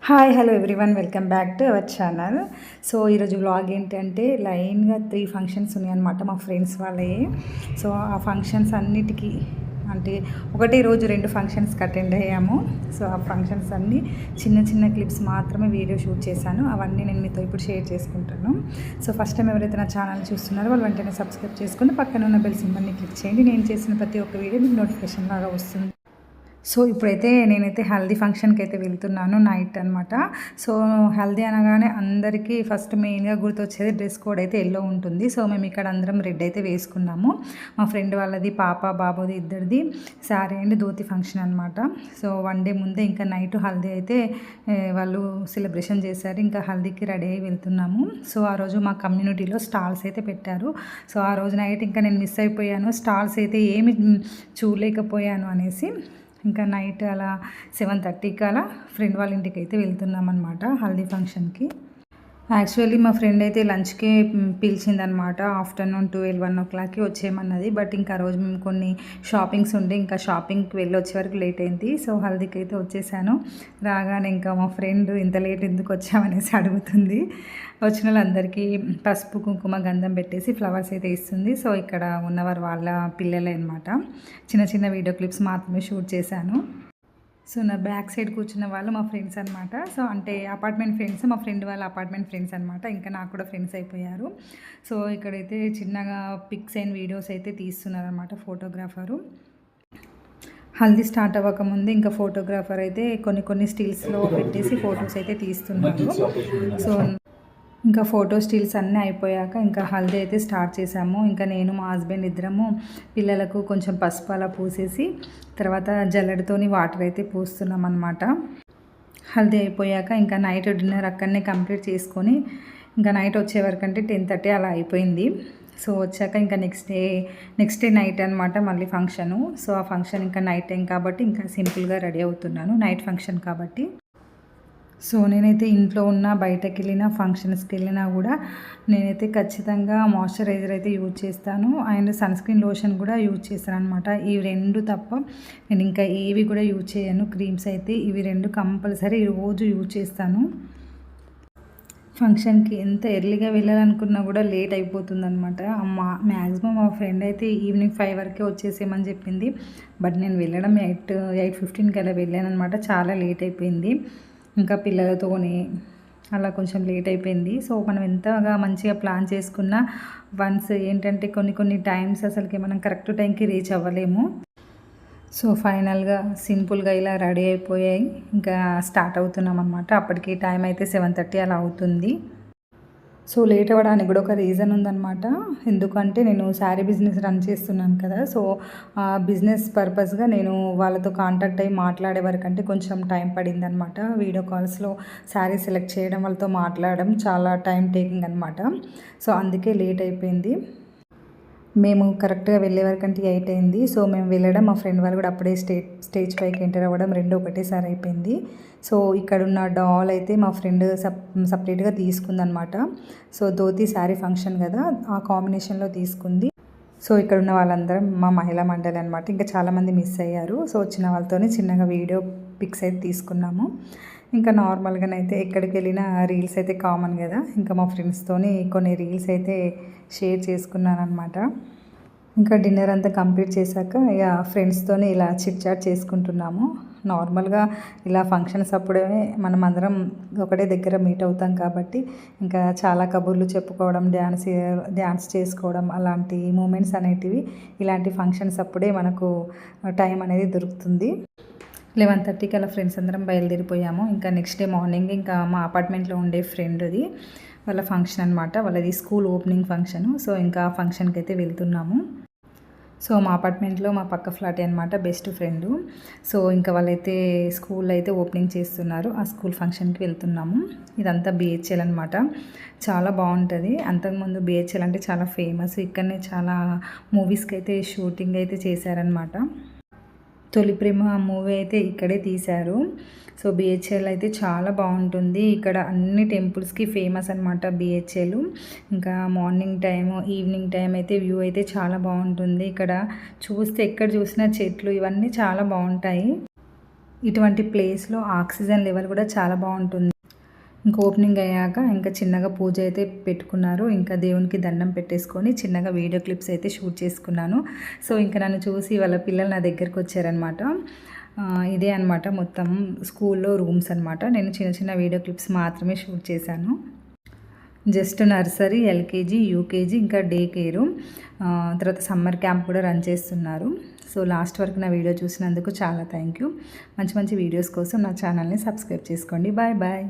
Hi hello everyone welcome back to our channel. So ఈరోజు vlog ఏంటంటే లైన్గా 3 functions ఉన్నాయన్నమాట మా ఫ్రెండ్స్ వాళ్ళవి. సో ఆ ఫంక్షన్స్ అన్నిటికీ అంటే ఒకటే రోజు 2 ఫంక్షన్స్కి అటెండ్ అయ్యాము. సో ఆ ఫంక్షన్స్ అన్నీ చిన్న చిన్న క్లిప్స్ మాత్రమే వీడియో షూట్ చేశాను. అవన్నీ నేను మీతో ఇప్పుడు షేర్ చేసుకుంటాను. సో ఫస్ట్ టైం ఎవరైతే నా ఛానల్ చూస్తున్నారో వాళ్ళు వెంటనే సబ్స్క్రైబ్ చేసుకుని పక్కన ఉన్న బెల్ సింబల్ని క్లిక్ చేయండి. నేను చేసిన ప్రతి ఒక్క వీడియో మీకు నోటిఫికేషన్ లాగా వస్తుంది. సో ఇప్పుడైతే నేనైతే హల్దీ ఫంక్షన్కి అయితే వెళ్తున్నాను, నైట్ అనమాట. సో హల్దీ అనగానే అందరికీ ఫస్ట్ మెయిన్గా గుర్తొచ్చేది డ్రెస్ కోడ్ అయితే ఎల్లో ఉంటుంది. సో మేము ఇక్కడ అందరం రెడ్ అయితే వేసుకున్నాము. మా ఫ్రెండ్ వాళ్ళది పాప బాబుది ఇద్దరిది శారీ అండ్ ధోతి ఫంక్షన్ అనమాట. సో 1 డే ముందే ఇంకా నైట్ హల్దీ అయితే వాళ్ళు సెలబ్రేషన్ చేశారు. ఇంకా హల్దీకి రెడీ అయ్యి వెళ్తున్నాము. సో ఆ రోజు మా కమ్యూనిటీలో స్టాల్స్ అయితే పెట్టారు. సో ఆ రోజు నైట్ ఇంకా నేను మిస్ అయిపోయాను, స్టాల్స్ అయితే ఏమి చూడలేకపోయాను అనేసి ఇంకా నైట్ అలా 7:30కి అలా ఫ్రెండ్ వాళ్ళ ఇంటికి అయితే వెళ్తున్నాం అనమాట హల్దీ ఫంక్షన్కి. యాక్చువల్లీ మా ఫ్రెండ్ అయితే లంచ్కి పిలిచిందనమాట. ఆఫ్టర్నూన్ 12-1 o'clockకి వచ్చేయమన్నది. బట్ ఇంకా ఆ రోజు మేము కొన్ని షాపింగ్స్ ఉండే ఇంకా షాపింగ్కి వెళ్ళి వచ్చే వరకు లేట్ అయింది. సో హల్దీకి అయితే వచ్చేసాను. రాగానే ఇంకా మా ఫ్రెండ్ ఇంత లేట్ ఎందుకు వచ్చామనేసి అడుగుతుంది. వచ్చిన వాళ్ళందరికీ పసుపు కుంకుమ గంధం పెట్టేసి ఫ్లవర్స్ అయితే ఇస్తుంది. సో ఇక్కడ ఉన్నవారు వాళ్ళ పిల్లలే అనమాట. చిన్న చిన్న వీడియో క్లిప్స్ మాత్రమే షూట్ చేశాను. సో నా బ్యాక్ సైడ్ కూర్చున్న వాళ్ళు మా ఫ్రెండ్స్ అనమాట. సో అంటే అపార్ట్మెంట్ ఫ్రెండ్స్, మా ఫ్రెండ్ వాళ్ళ అపార్ట్మెంట్ ఫ్రెండ్స్ అనమాట. ఇంకా నాకు కూడా ఫ్రెండ్స్ అయిపోయారు. సో ఇక్కడైతే చిన్నగా పిక్స్ అండ్ వీడియోస్ అయితే తీస్తున్నారనమాట ఫోటోగ్రాఫరు. హల్దీ స్టార్ట్ అవ్వకముందు ఇంకా ఫోటోగ్రాఫర్ అయితే కొన్ని స్టిల్స్లో పెట్టేసి ఫొటోస్ అయితే తీస్తున్నారు. సో ఇంకా ఫోటో స్టిల్స్ అన్నీ అయిపోయాక ఇంకా హల్దీ అయితే స్టార్ట్ చేసాము. ఇంకా నేను మా హస్బెండ్ ఇద్దరము పిల్లలకు కొంచెం పసుపు అలా పూసేసి తర్వాత జల్లెడతోని వాటర్ అయితే పూస్తున్నాం అనమాట. హల్దీ అయిపోయాక ఇంకా నైట్ డిన్నర్ అక్కడనే కంప్లీట్ చేసుకొని ఇంకా నైట్ వచ్చే వరకు అంటే 10:30 అలా అయిపోయింది. సో వచ్చాక ఇంకా నెక్స్ట్ డే నైట్ అనమాట మళ్ళీ ఫంక్షను. సో ఆ ఫంక్షన్ ఇంకా నైట్ టైం కాబట్టి ఇంకా సింపుల్గా రెడీ అవుతున్నాను, నైట్ ఫంక్షన్ కాబట్టి. సో నేనైతే ఇంట్లో ఉన్న బయటకు వెళ్ళినా ఫంక్షన్స్కి వెళ్ళినా కూడా నేనైతే ఖచ్చితంగా మాయిశ్చరైజర్ అయితే యూజ్ చేస్తాను అండ్ సన్ స్క్రీన్ లోషన్ కూడా యూజ్ చేస్తాను అనమాట. ఇవి 2 తప్ప నేను ఇంకా ఏవి కూడా యూజ్ చేయను. క్రీమ్స్ అయితే ఇవి 2 కంపల్సరీ రోజు యూజ్ చేస్తాను. ఫంక్షన్కి ఎంత ఎర్లీగా వెళ్ళాలనుకున్నా కూడా లేట్ అయిపోతుందనమాట. మ్యాక్సిమం మా ఫ్రెండ్ అయితే ఈవినింగ్ 5 వరకే వచ్చేసేమని చెప్పింది. బట్ నేను వెళ్ళడం 8:15కి అలా వెళ్ళాను అనమాట. చాలా లేట్ అయిపోయింది. ఇంకా పిల్లలతోనే అలా కొంచెం లేట్ అయిపోయింది. సో మనం ఎంతగా మంచిగా ప్లాన్ చేసుకున్నా వన్స్ ఏంటంటే కొన్ని టైమ్స్ అసలుకి మనం కరెక్ట్ టైంకి రీచ్ అవ్వలేము. సో ఫైనల్గా సింపుల్గా ఇలా రెడీ అయిపోయాయి. ఇంకా స్టార్ట్ అవుతున్నాం అనమాట. అప్పటికి టైం అయితే 7:30 అలా అవుతుంది. సో లేట్ అవ్వడానికి కూడా ఒక రీజన్ ఉందన్నమాట. ఎందుకంటే నేను శారీ బిజినెస్ రన్ చేస్తున్నాను కదా. సో ఆ బిజినెస్ పర్పస్గా నేను వాళ్ళతో కాంటాక్ట్ అయ్యి మాట్లాడే వరకు అంటే కొంచెం టైం పడిందనమాట. వీడియో కాల్స్లో శారీ సెలెక్ట్ చేయడం, వాళ్ళతో మాట్లాడడం చాలా టైం టేకింగ్ అనమాట. సో అందుకే లేట్ అయిపోయింది. మేము కరెక్ట్గా వెళ్ళే వరకు అంటే 8 అయింది. సో మేము వెళ్ళడం, మా ఫ్రెండ్ వాళ్ళు కూడా అప్పుడే స్టేజ్ పైకి ఎంటర్ అవ్వడం 2 ఒకటేసారి అయిపోయింది. సో ఇక్కడున్న డాల్ అయితే మా ఫ్రెండ్ సపరేట్గా తీసుకుందనమాట. సో ధోతి శారీ ఫంక్షన్ కదా, ఆ కాంబినేషన్లో తీసుకుంది. సో ఇక్కడ ఉన్న వాళ్ళందరం మా మహిళా మండలి అనమాట. ఇంకా చాలామంది మిస్ అయ్యారు. సో వచ్చిన వాళ్ళతోనే చిన్నగా వీడియో పిక్స్ అయితే తీసుకున్నాము. ఇంకా నార్మల్గానైతే ఎక్కడికి వెళ్ళినా రీల్స్ అయితే కామన్ కదా. ఇంకా మా ఫ్రెండ్స్తోని కొన్ని రీల్స్ అయితే షేర్ చేసుకున్నాను అనమాట. ఇంకా డిన్నర్ అంతా కంప్లీట్ చేశాక ఇక ఫ్రెండ్స్తోని ఇలా చిట్ చాట్ చేసుకుంటున్నాము. నార్మల్గా ఇలా ఫంక్షన్స్ అప్పుడే మనం అందరం ఒకటే దగ్గర మీట్ అవుతాం కాబట్టి ఇంకా చాలా కబుర్లు చెప్పుకోవడం, డ్యాన్స్ చేసుకోవడం అలాంటి మూమెంట్స్ అనేటివి ఇలాంటి ఫంక్షన్స్ అప్పుడే మనకు టైం అనేది దొరుకుతుంది. 11:30కి అలా ఫ్రెండ్స్ అందరం బయలుదేరిపోయాము. ఇంకా నెక్స్ట్ డే మార్నింగ్ ఇంకా మా అపార్ట్మెంట్లో ఉండే ఫ్రెండ్ది వాళ్ళ ఫంక్షన్ అనమాట. వాళ్ళది స్కూల్ ఓపెనింగ్ ఫంక్షను. సో ఇంకా ఆ ఫంక్షన్కి అయితే వెళ్తున్నాము. సో మా అపార్ట్మెంట్లో మా పక్క ఫ్లాట్ అనమాట, బెస్ట్ ఫ్రెండ్. సో ఇంకా వాళ్ళైతే స్కూల్ అయితే ఓపెనింగ్ చేస్తున్నారు. ఆ స్కూల్ ఫంక్షన్కి వెళ్తున్నాము. ఇదంతా BHL అనమాట. చాలా బాగుంటుంది. అంతకుముందు BHL అంటే చాలా ఫేమస్. ఇక్కడనే చాలా మూవీస్కి అయితే షూటింగ్ అయితే చేశారనమాట. తొలి ప్రేమ మూవీ అయితే ఇక్కడే తీశారు. సో BHL అయితే చాలా బాగుంటుంది. ఇక్కడ అన్ని టెంపుల్స్కి ఫేమస్ అనమాట BHL. ఇంకా మార్నింగ్ టైము, ఈవినింగ్ టైం అయితే వ్యూ అయితే చాలా బాగుంటుంది. ఇక్కడ చూస్తే ఎక్కడ చూసినా చెట్లు ఇవన్నీ చాలా బాగుంటాయి. ఇటువంటి ప్లేస్లో ఆక్సిజన్ లెవెల్ కూడా చాలా బాగుంటుంది. ఇంకా ఓపెనింగ్ అయ్యాక ఇంకా చిన్నగా పూజ అయితే పెట్టుకున్నారు. ఇంకా దేవునికి దండం పెట్టేసుకొని చిన్నగా వీడియో క్లిప్స్ అయితే షూట్ చేసుకున్నాను. సో ఇంకా నన్ను చూసి వాళ్ళ పిల్లలు నా దగ్గరికి వచ్చారనమాట. ఇదే అనమాట మొత్తం స్కూల్లో రూమ్స్ అనమాట. నేను చిన్న చిన్న వీడియో క్లిప్స్ మాత్రమే షూట్ చేశాను. జస్ట్ నర్సరీ, ఎల్కేజీ, యూకేజీ, ఇంకా డే కేరు, తర్వాత సమ్మర్ క్యాంప్ కూడా రన్ చేస్తున్నారు. సో లాస్ట్ వరకు నా వీడియో చూసినందుకు చాలా థ్యాంక్ యూ. మంచి మంచి వీడియోస్ కోసం నా ఛానల్ని సబ్స్క్రైబ్ చేసుకోండి. Bye bye.